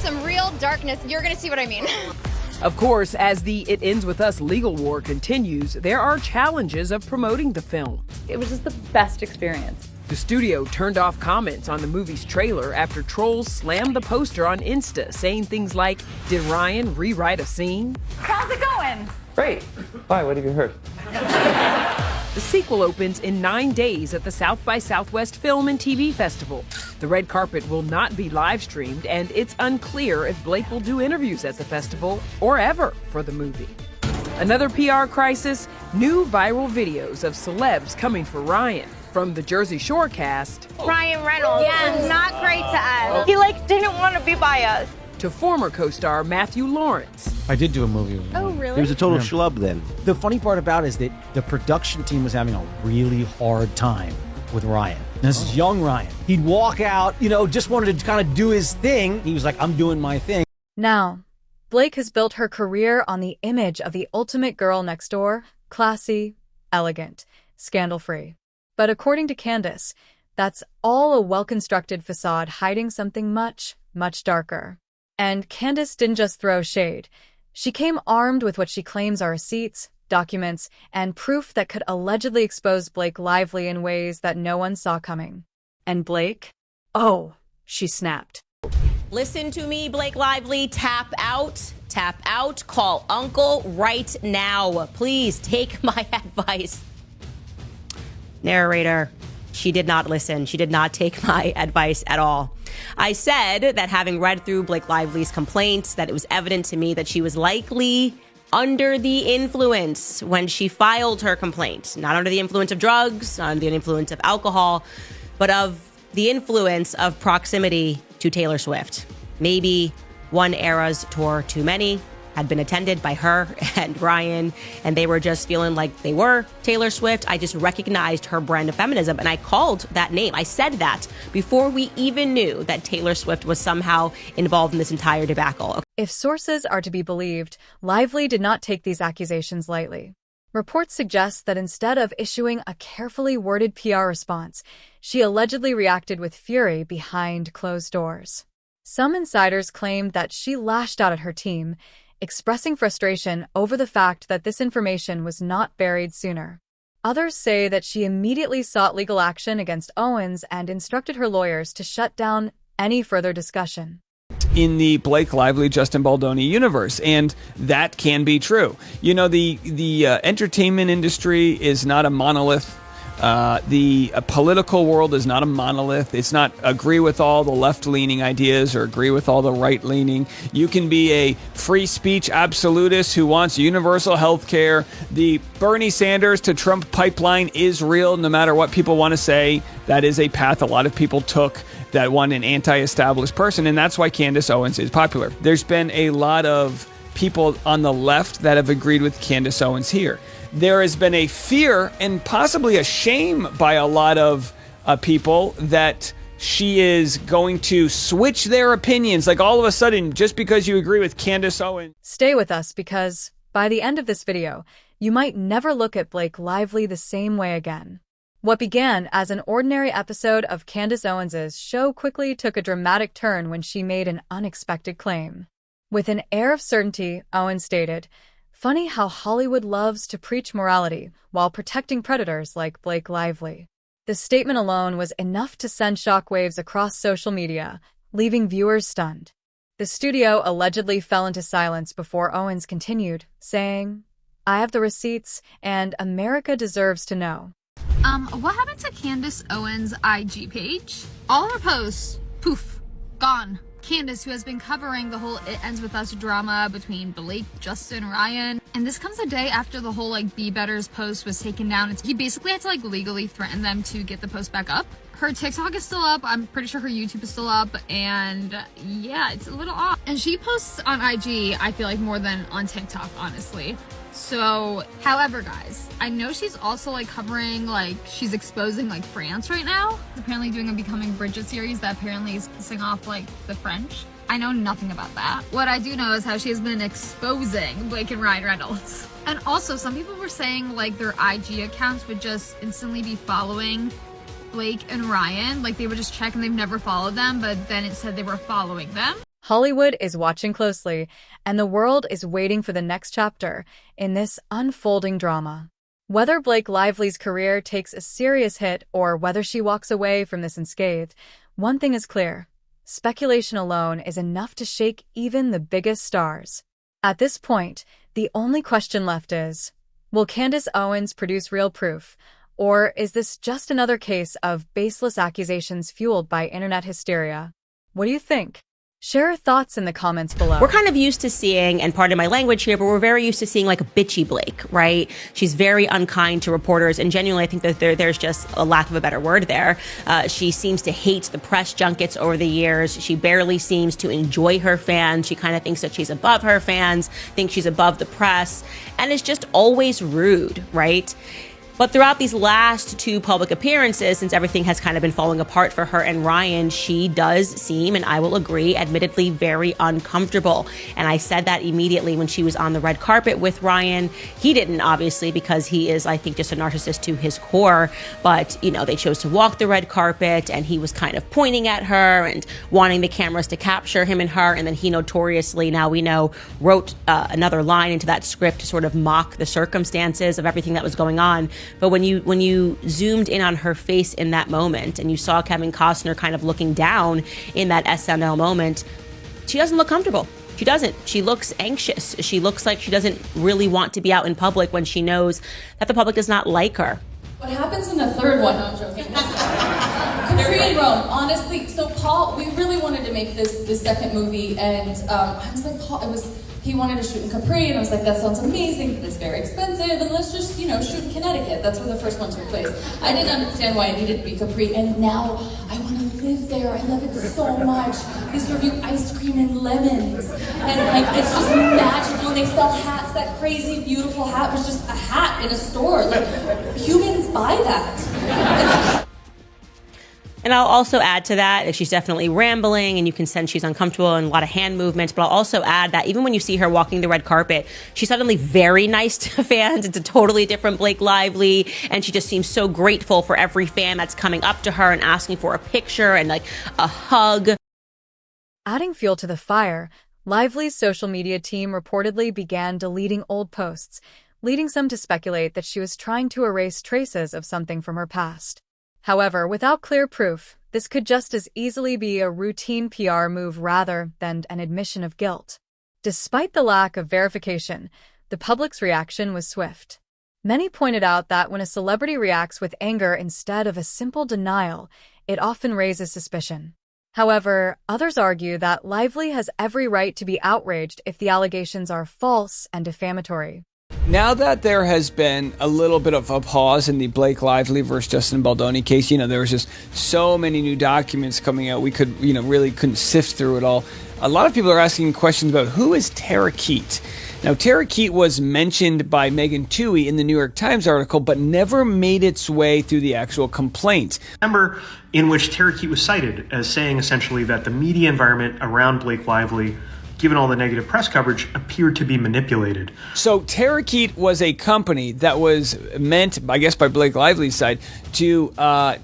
some real darkness. You're gonna see what I mean. Of course, as the It Ends With Us legal war continues, there are challenges of promoting the film. It was just the best experience. The studio turned off comments on the movie's trailer after trolls slammed the poster on Insta, saying things like, "Did Ryan rewrite a scene?" How's it going? Great. Why? What have you heard? The sequel opens in 9 days at the South by Southwest Film and TV Festival. The red carpet will not be live streamed, and it's unclear if Blake will do interviews at the festival or ever for the movie. Another PR crisis, new viral videos of celebs coming for Ryan. From the Jersey Shore cast, Ryan Reynolds was not great to us. He didn't want to be by us. to former co-star Matthew Lawrence. I did do a movie with him. Oh, really? He was a total schlub then. The funny part about it is that the production team was having a really hard time with Ryan. This is young Ryan. He'd walk out, just wanted to kind of do his thing. He was like, I'm doing my thing. Now, Blake has built her career on the image of the ultimate girl next door, classy, elegant, scandal-free. But according to Candace, that's all a well-constructed facade hiding something much, much darker. And Candace didn't just throw shade. She came armed with what she claims are receipts, documents, and proof that could allegedly expose Blake Lively in ways that no one saw coming. And Blake? Oh, she snapped. Listen to me, Blake Lively. Tap out. Tap out. Call Uncle right now. Please take my advice. Narrator, she did not listen. She did not take my advice at all. I said that having read through Blake Lively's complaints, that it was evident to me that she was likely under the influence when she filed her complaint. Not under the influence of drugs, not under the influence of alcohol, but of the influence of proximity to Taylor Swift. Maybe one Eras tour too many had been attended by her and Ryan, and they were just feeling like they were Taylor Swift. I just recognized her brand of feminism, and I called that name. I said that before we even knew that Taylor Swift was somehow involved in this entire debacle. If sources are to be believed, Lively did not take these accusations lightly. Reports suggest that instead of issuing a carefully worded PR response, she allegedly reacted with fury behind closed doors. Some insiders claimed that she lashed out at her team, expressing frustration over the fact that this information was not buried sooner. Others say that she immediately sought legal action against Owens and instructed her lawyers to shut down any further discussion. In the Blake Lively, Justin Baldoni universe, and that can be true. The entertainment industry is not a monolith. The political world is not a monolith. It's not agree with all the left-leaning ideas or agree with all the right-leaning. You can be a free speech absolutist who wants universal health care. The Bernie Sanders to Trump pipeline is real, no matter what people want to say. That is a path a lot of people took that won an anti-established person, and that's why Candace Owens is popular. There's been a lot of people on the left that have agreed with Candace Owens here. There has been a fear and possibly a shame by a lot of people that she is going to switch their opinions. Like all of a sudden, just because you agree with Candace Owens. Stay with us because by the end of this video, you might never look at Blake Lively the same way again. What began as an ordinary episode of Candace Owens' show quickly took a dramatic turn when she made an unexpected claim. With an air of certainty, Owens stated, "Funny how Hollywood loves to preach morality while protecting predators like Blake Lively." The statement alone was enough to send shockwaves across social media, leaving viewers stunned. The studio allegedly fell into silence before Owens continued, saying, "I have the receipts, and America deserves to know." What happened to Candace Owens' IG page? All her posts, poof, gone. Candace, who has been covering the whole It Ends With Us drama between Blake, Justin, Ryan. And this comes a day after the whole, Be Better's post was taken down. He basically had to, legally threaten them to get the post back up. Her TikTok is still up. I'm pretty sure her YouTube is still up. And yeah, it's a little off. And she posts on IG, I feel like, more than on TikTok, honestly. So, however, guys, I know she's also covering, she's exposing France right now. Apparently doing a Becoming Bridget series that apparently is pissing off the French. I know nothing about that. What I do know is how she has been exposing Blake and Ryan Reynolds. And also, some people were saying their IG accounts would just instantly be following Blake and Ryan. They would just check and they've never followed them, but then it said they were following them. Hollywood is watching closely, and the world is waiting for the next chapter in this unfolding drama. Whether Blake Lively's career takes a serious hit or whether she walks away from this unscathed, one thing is clear. Speculation alone is enough to shake even the biggest stars. At this point, the only question left is, will Candace Owens produce real proof, or is this just another case of baseless accusations fueled by internet hysteria? What do you think? Share your thoughts in the comments below. We're kind of used to seeing, and pardon my language here, but we're very used to seeing like a bitchy Blake, right? She's very unkind to reporters, and genuinely I think that there's just a lack of a better word there. She seems to hate the press junkets over the years. She barely seems to enjoy her fans. She kind of thinks that she's above her fans, thinks she's above the press, and is just always rude, right? But throughout these last two public appearances, since everything has kind of been falling apart for her and Ryan, she does seem, and I will agree, admittedly very uncomfortable. And I said that immediately when she was on the red carpet with Ryan. He didn't, obviously, because he is, I think, just a narcissist to his core. But, you know, they chose to walk the red carpet, and he was kind of pointing at her and wanting the cameras to capture him and her. And then he notoriously, now we know, wrote another line into that script to sort of mock the circumstances of everything that was going on. But when you zoomed in on her face in that moment and you saw Kevin Costner kind of looking down in that SNL moment, she doesn't look comfortable. She doesn't. She looks anxious. She looks like she doesn't really want to be out in public when she knows that the public does not like her. What happens in the third one? No, I'm joking. Capri and Rome, honestly. So Paul, we really wanted to make this second movie, and I was like, Paul, he wanted to shoot in Capri, and I was like, that sounds amazing, but it's very expensive, and let's just, shoot in Connecticut. That's where the first one took place. I didn't understand why it needed to be Capri, and now I want to live there. I love it so much. They serve you ice cream and lemons, and it's just magical. And they sell hats. That crazy, beautiful hat was just a hat in a store. Humans buy that. And I'll also add to that, she's definitely rambling and you can sense she's uncomfortable and a lot of hand movements. But I'll also add that even when you see her walking the red carpet, she's suddenly very nice to fans. It's a totally different Blake Lively. And she just seems so grateful for every fan that's coming up to her and asking for a picture and like a hug. Adding fuel to the fire, Lively's social media team reportedly began deleting old posts, leading some to speculate that she was trying to erase traces of something from her past. However, without clear proof, this could just as easily be a routine PR move rather than an admission of guilt. Despite the lack of verification, the public's reaction was swift. Many pointed out that when a celebrity reacts with anger instead of a simple denial, it often raises suspicion. However, others argue that Lively has every right to be outraged if the allegations are false and defamatory. Now that there has been a little bit of a pause in the Blake Lively versus Justin Baldoni case, there was just so many new documents coming out. We could, really couldn't sift through it all. A lot of people are asking questions about who is Tara Keet. Now, Tara Keet was mentioned by Megan Twohey in the New York Times article, but never made its way through the actual complaint. Remember in which Tara Keet was cited as saying essentially that the media environment around Blake Lively, given all the negative press coverage, appeared to be manipulated. So Tara Keet was a company that was meant, I guess by Blake Lively's side, to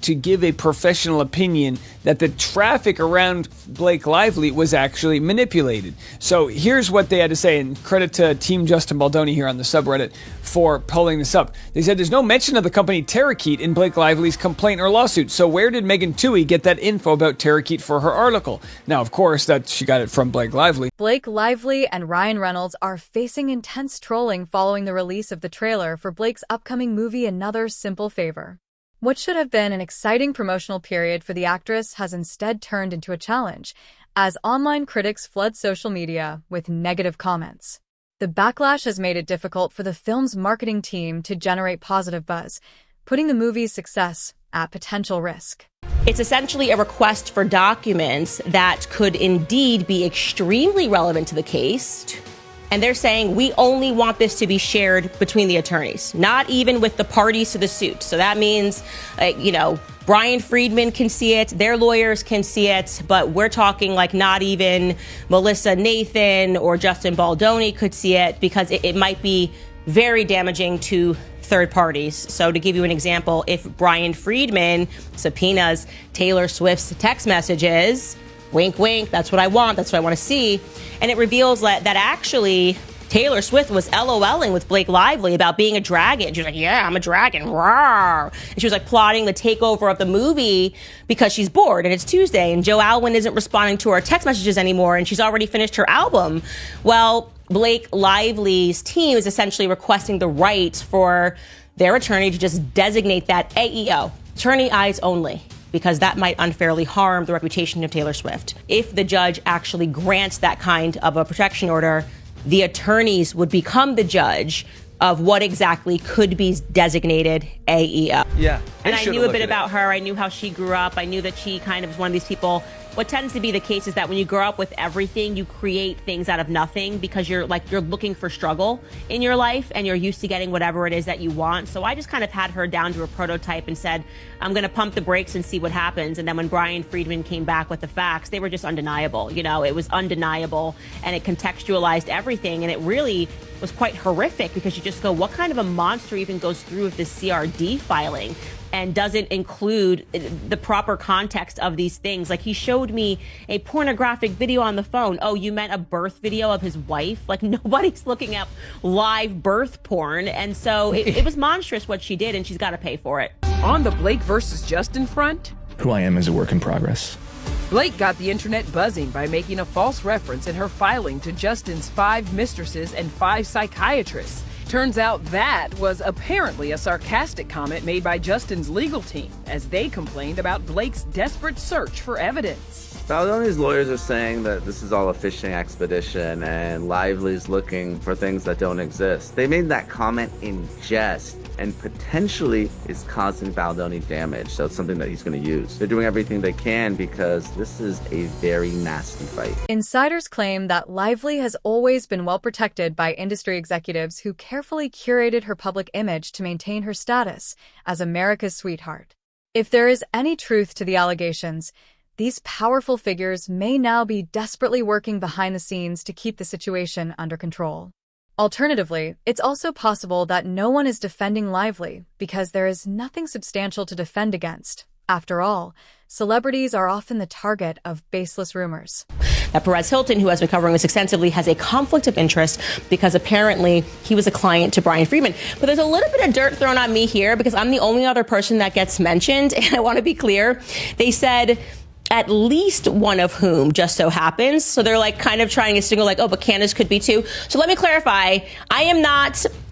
give a professional opinion that the traffic around Blake Lively was actually manipulated. So here's what they had to say, and credit to Team Justin Baldoni here on the subreddit for pulling this up. They said there's no mention of the company Tara Keet in Blake Lively's complaint or lawsuit. So where did Megan Twohey get that info about Tara Keet for her article? Now, of course, that she got it from Blake Lively. Blake Lively and Ryan Reynolds are facing intense trolling following the release of the trailer for Blake's upcoming movie Another Simple Favor. What should have been an exciting promotional period for the actress has instead turned into a challenge, as online critics flood social media with negative comments. The backlash has made it difficult for the film's marketing team to generate positive buzz, putting the movie's success at potential risk. It's essentially a request for documents that could indeed be extremely relevant to the case. And they're saying, we only want this to be shared between the attorneys, not even with the parties to the suit. So that means, Brian Friedman can see it, their lawyers can see it, but we're talking like not even Melissa Nathan or Justin Baldoni could see it because it might be very damaging to third parties. So to give you an example, if Brian Friedman subpoenas Taylor Swift's text messages, Wink, wink. That's what I want. That's what I want to see. And it reveals that actually Taylor Swift was LOLing with Blake Lively about being a dragon. She was like, yeah, I'm a dragon. Rawr. And she was like plotting the takeover of the movie because she's bored and it's Tuesday and Joe Alwyn isn't responding to her text messages anymore and she's already finished her album. Well, Blake Lively's team is essentially requesting the right for their attorney to just designate that AEO, attorney eyes only, because that might unfairly harm the reputation of Taylor Swift. If the judge actually grants that kind of a protection order, the attorneys would become the judge of what exactly could be designated AEO. Yeah. And I knew a bit about her. I knew how she grew up. I knew that she kind of is one of these people. What tends to be the case is that when you grow up with everything, you create things out of nothing because you're looking for struggle in your life and you're used to getting whatever it is that you want. So I just kind of had her down to a prototype and said, I'm going to pump the brakes and see what happens. And then when Brian Friedman came back with the facts, they were just undeniable. You know, it was undeniable and it contextualized everything. And it really was quite horrific because you just go, what kind of a monster even goes through with this CRD filing and doesn't include the proper context of these things? Like, he showed me a pornographic video on the phone. Oh, you meant a birth video of his wife? Like, nobody's looking at live birth porn. And so it was monstrous what she did, and she's got to pay for it. On the Blake versus Justin front, who I am is a work in progress. Blake got the internet buzzing by making a false reference in her filing to Justin's 5 mistresses and 5 psychiatrists. Turns out that was apparently a sarcastic comment made by Justin's legal team as they complained about Blake's desperate search for evidence. Baldoni's lawyers are saying that this is all a fishing expedition and Lively's looking for things that don't exist. They made that comment in jest and potentially is causing Baldoni damage, so it's something that he's going to use. They're doing everything they can because this is a very nasty fight. Insiders claim that Lively has always been well protected by industry executives who carefully curated her public image to maintain her status as America's sweetheart. If there is any truth to the allegations, these powerful figures may now be desperately working behind the scenes to keep the situation under control. Alternatively, it's also possible that no one is defending Lively because there is nothing substantial to defend against. After all, celebrities are often the target of baseless rumors. That Perez Hilton, who has been covering this extensively, has a conflict of interest because apparently he was a client to Brian Friedman. But there's a little bit of dirt thrown on me here because I'm the only other person that gets mentioned. And I want to be clear. They said at least one of whom just so happens. So they're like kind of trying to signal like, oh, but Candace could be too. So let me clarify. I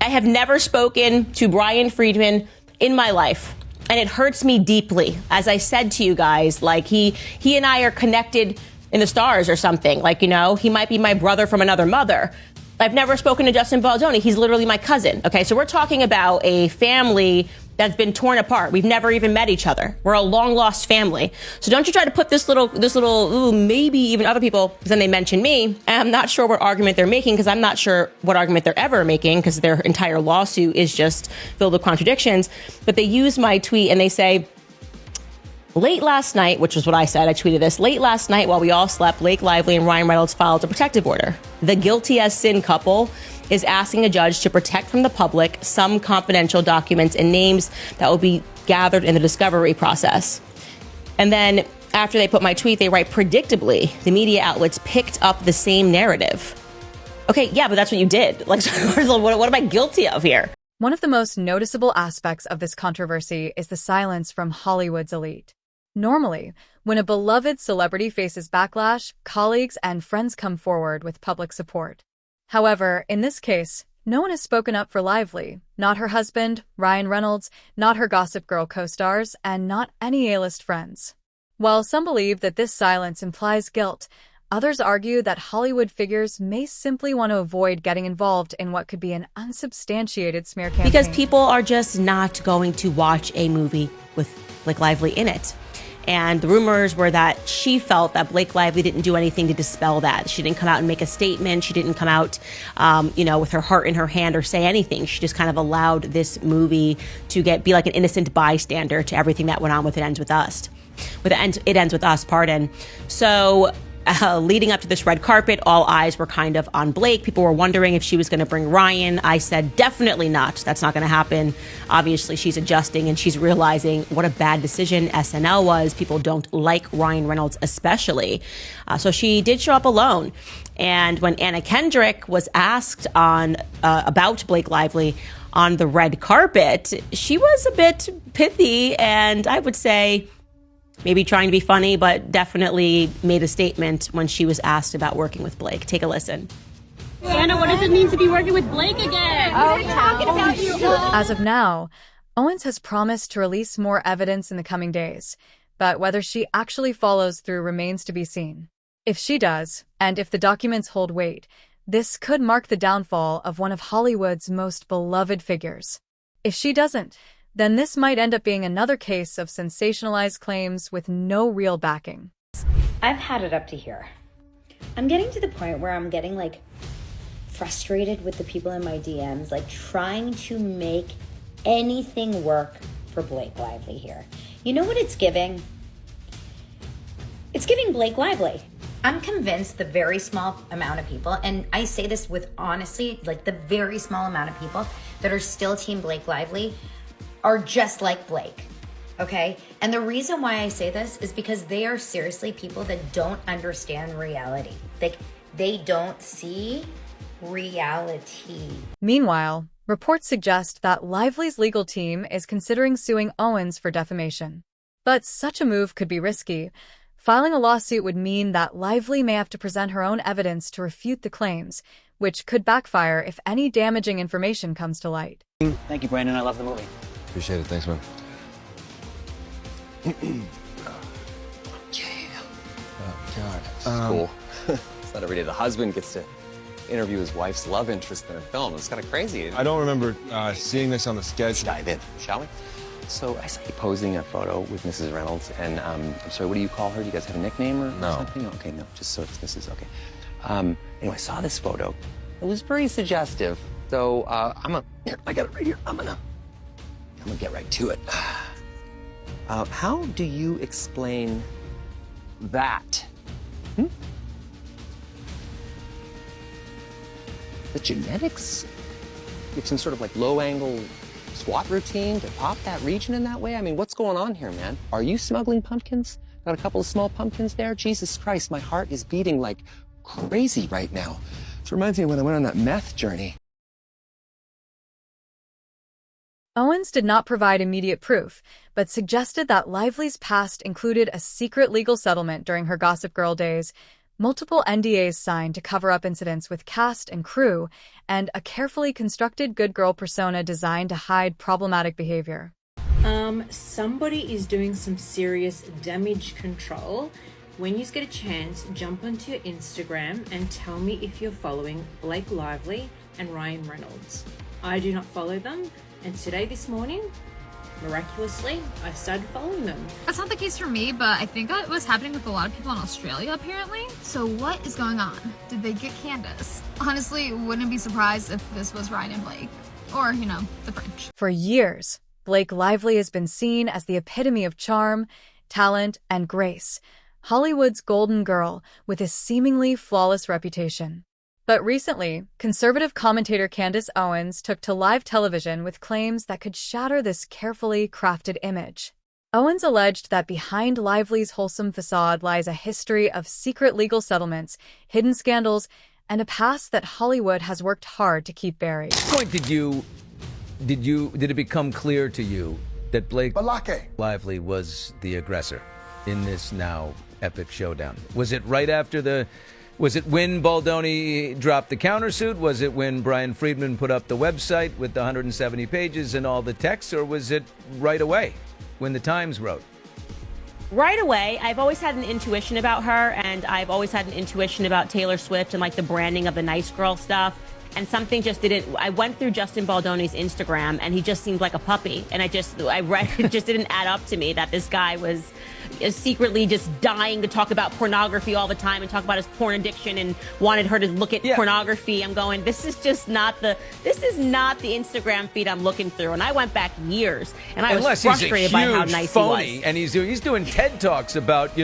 have never spoken to Brian Friedman in my life. And it hurts me deeply. As I said to you guys, like he and I are connected in the stars or something. Like, you know, he might be my brother from another mother. I've never spoken to Justin Baldoni. He's literally my cousin. Okay, so we're talking about a family that's been torn apart. We've never even met each other. We're a long lost family. So don't you try to put this little, ooh, maybe even other people, because then they mention me. And I'm not sure what argument they're making because I'm not sure what argument they're ever making because their entire lawsuit is just filled with contradictions. But they use my tweet and they say, late last night, which was what I said, I tweeted this, late last night while we all slept, Blake Lively and Ryan Reynolds filed a protective order. The guilty as sin couple is asking a judge to protect from the public some confidential documents and names that will be gathered in the discovery process. And then after they put my tweet, they write, predictably, the media outlets picked up the same narrative. Okay, yeah, but that's what you did. Like, what am I guilty of here? One of the most noticeable aspects of this controversy is the silence from Hollywood's elite. Normally, when a beloved celebrity faces backlash, colleagues and friends come forward with public support. However, in this case, no one has spoken up for Lively, not her husband, Ryan Reynolds, not her Gossip Girl co-stars, and not any A-list friends. While some believe that this silence implies guilt, others argue that Hollywood figures may simply want to avoid getting involved in what could be an unsubstantiated smear campaign. Because people are just not going to watch a movie with Blake Lively in it. And the rumors were that she felt that Blake Lively didn't do anything to dispel that. She didn't come out and make a statement. She didn't come out, with her heart in her hand or say anything. She just kind of allowed this movie to be like an innocent bystander to everything that went on with It Ends With Us. It Ends With Us, pardon. So leading up to this red carpet, all eyes were kind of on Blake. People were wondering if she was going to bring Ryan. I said, definitely not. That's not going to happen. Obviously, she's adjusting and she's realizing what a bad decision SNL was. People don't like Ryan Reynolds, especially. So she did show up alone. And when Anna Kendrick was asked about Blake Lively on the red carpet, she was a bit pithy and I would say maybe trying to be funny, but definitely made a statement when she was asked about working with Blake. Take a listen. Anna, what does it mean to be working with Blake again? We're talking about you. As of now, Owens has promised to release more evidence in the coming days, but whether she actually follows through remains to be seen. If she does, and if the documents hold weight, this could mark the downfall of one of Hollywood's most beloved figures. If she doesn't, then this might end up being another case of sensationalized claims with no real backing. I've had it up to here. I'm getting to the point where I'm getting frustrated with the people in my DMs, trying to make anything work for Blake Lively here. You know what it's giving? It's giving Blake Lively. I'm convinced the very small amount of people, and I say this with honestly, the very small amount of people that are still Team Blake Lively are just like Blake, okay? And the reason why I say this is because they are seriously people that don't understand reality. They don't see reality. Meanwhile, reports suggest that Lively's legal team is considering suing Owens for defamation. But such a move could be risky. Filing a lawsuit would mean that Lively may have to present her own evidence to refute the claims, which could backfire if any damaging information comes to light. Thank you, Brandon. I love the movie. Appreciate it. Thanks, man. Oh, God. Cool. It's not every day the husband gets to interview his wife's love interest in a film. It's kind of crazy. I don't remember seeing this on the schedule. Let's dive in, shall we? So I saw you posing a photo with Mrs. Reynolds, and I'm sorry, what do you call her? Do you guys have a nickname or something? Okay, no, just so it's Mrs. Okay. Anyway, I saw this photo. It was very suggestive. So I got it right here. I'm gonna get right to it. How do you explain that? The genetics? You have some sort of low-angle SWAT routine to pop that region in that way? I mean, what's going on here, man? Are you smuggling pumpkins? Got a couple of small pumpkins there? Jesus Christ, my heart is beating like crazy right now. This reminds me of when I went on that meth journey. Owens did not provide immediate proof, but suggested that Lively's past included a secret legal settlement during her Gossip Girl days, multiple NDAs signed to cover up incidents with cast and crew, and a carefully constructed good girl persona designed to hide problematic behavior. Somebody is doing some serious damage control. When you get a chance, jump onto your Instagram and tell me if you're following Blake Lively and Ryan Reynolds. I do not follow them, and this morning, miraculously, I started following them. That's not the case for me, but I think it was happening with a lot of people in Australia, apparently. So what is going on? Did they get Candace? Honestly, wouldn't be surprised if this was Ryan and Blake. Or, the French. For years, Blake Lively has been seen as the epitome of charm, talent, and grace, Hollywood's golden girl with a seemingly flawless reputation. But recently, conservative commentator Candace Owens took to live television with claims that could shatter this carefully crafted image. Owens alleged that behind Lively's wholesome facade lies a history of secret legal settlements, hidden scandals, and a past that Hollywood has worked hard to keep buried. At what point did it become clear to you that Blake Lively was the aggressor in this now epic showdown? Was it right after was it when Baldoni dropped the countersuit? Was it when Brian Friedman put up the website with the 170 pages and all the text? Or was it right away when the Times wrote? Right away. I've always had an intuition about her, and I've always had an intuition about Taylor Swift and the branding of the nice girl stuff. and something just didn't. I went through Justin Baldoni's Instagram, and he just seemed like a puppy. And I read it just didn't add up to me that this guy was secretly just dying to talk about pornography all the time and talk about his porn addiction and wanted her to look at pornography. I'm going, this is not the Instagram feed I'm looking through. And I went back years, and I was frustrated by how nice phony, he was. And he's doing TED Talks about,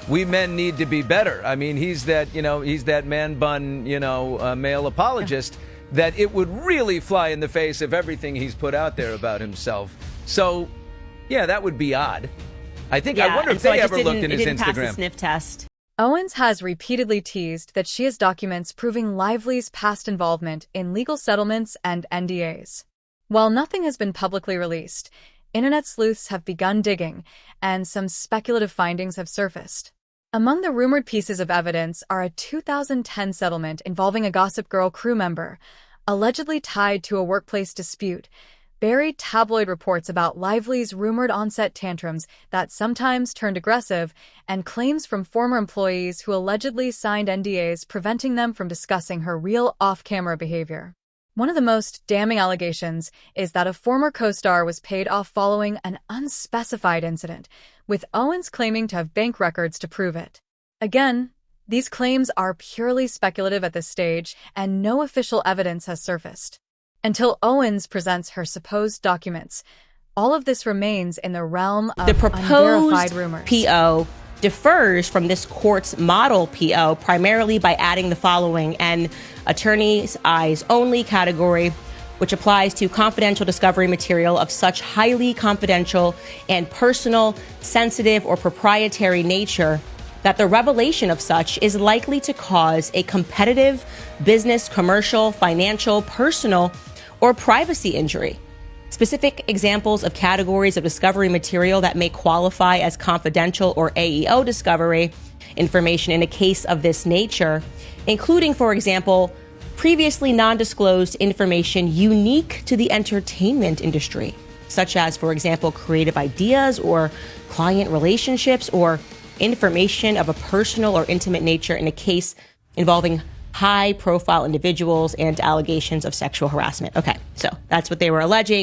we men need to be better. I mean, he's that man bun, male apologist that it would really fly in the face of everything he's put out there about himself. So, yeah, that would be odd. I wonder if they ever looked in his It didn't pass the Instagram. sniff test. Owens has repeatedly teased that she has documents proving Lively's past involvement in legal settlements and NDAs. While nothing has been publicly released, internet sleuths have begun digging, and some speculative findings have surfaced. Among the rumored pieces of evidence are a 2010 settlement involving a Gossip Girl crew member, allegedly tied to a workplace dispute, buried tabloid reports about Lively's rumored onset tantrums that sometimes turned aggressive, and claims from former employees who allegedly signed NDAs preventing them from discussing her real off-camera behavior. One of the most damning allegations is that a former co-star was paid off following an unspecified incident, with Owens claiming to have bank records to prove it. Again, these claims are purely speculative at this stage, and no official evidence has surfaced. Until Owens presents her supposed documents, all of this remains in the realm of The unverified proposed rumors. PO differs from this court's model PO primarily by adding the following: an attorney's eyes only category, which applies to confidential discovery material of such highly confidential and personal, sensitive, or proprietary nature that the revelation of such is likely to cause a competitive, business, commercial, financial, personal, or privacy injury. Specific examples of categories of discovery material that may qualify as confidential or AEO discovery information in a case of this nature, including, for example, previously non-disclosed information unique to the entertainment industry, such as, for example, creative ideas or client relationships, or information of a personal or intimate nature in a case involving high-profile individuals and allegations of sexual harassment. Okay, so that's what they were alleging.